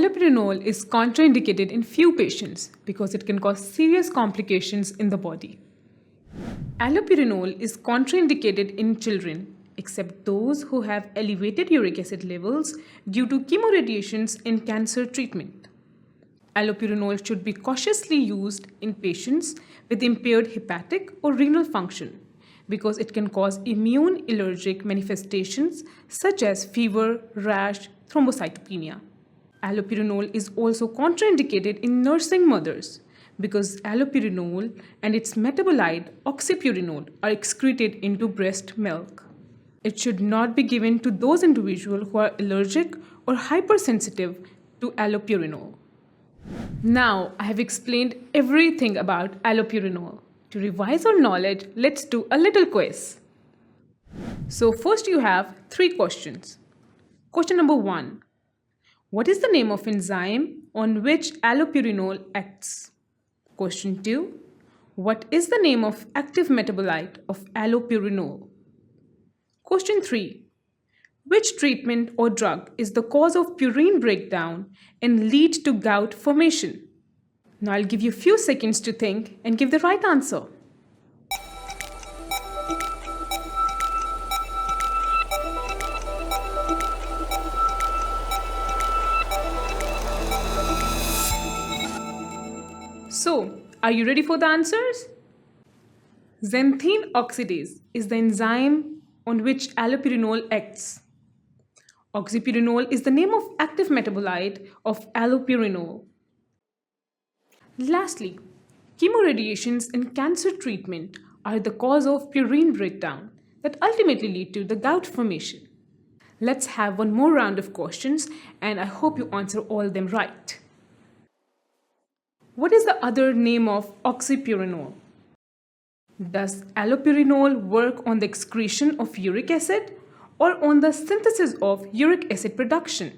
Allopurinol is contraindicated in few patients because it can cause serious complications in the body. Allopurinol is contraindicated in children except those who have elevated uric acid levels due to chemoradiations in cancer treatment. Allopurinol should be cautiously used in patients with impaired hepatic or renal function because it can cause immune allergic manifestations such as fever, rash, thrombocytopenia. Allopurinol is also contraindicated in nursing mothers because allopurinol and its metabolite oxypurinol are excreted into breast milk. It should not be given to those individuals who are allergic or hypersensitive to allopurinol. Now I have explained everything about allopurinol. To revise our knowledge, let's do a little quiz. So first you have 3 questions. Question number 1. What is the name of enzyme on which allopurinol acts? Question 2. What is the name of active metabolite of allopurinol? Question 3. Which treatment or drug is the cause of purine breakdown and lead to gout formation? Now I'll give you a few seconds to think and give the right answer. So, are you ready for the answers? Xanthine oxidase is the enzyme on which allopurinol acts. Oxypurinol is the name of active metabolite of allopurinol. Lastly, chemoradiations in cancer treatment are the cause of purine breakdown that ultimately lead to the gout formation. Let's have one more round of questions and I hope you answer all of them right. What is the other name of oxypurinol? Does allopurinol work on the excretion of uric acid or on the synthesis of uric acid production?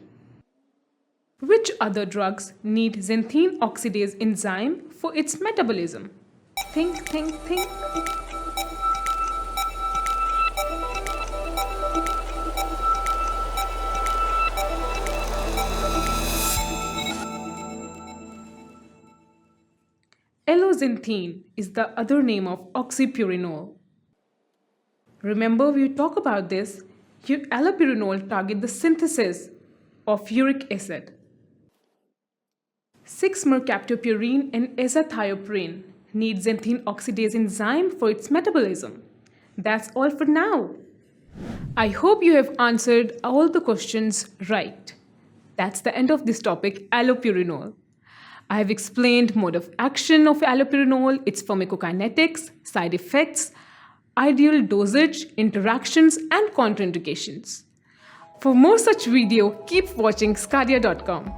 Which other drugs need xanthine oxidase enzyme for its metabolism? Think, think, think. Xanthine is the other name of oxypurinol. Remember, we talk about this, allopurinol target the synthesis of uric acid. 6-mercaptopurine and azathioprine need xanthine oxidase enzyme for its metabolism. That's all for now. I hope you have answered all the questions right. That's the end of this topic, allopurinol. I have explained mode of action of allopurinol, its pharmacokinetics, side effects, ideal dosage, interactions, and contraindications. For more such video, keep watching sqadia.com.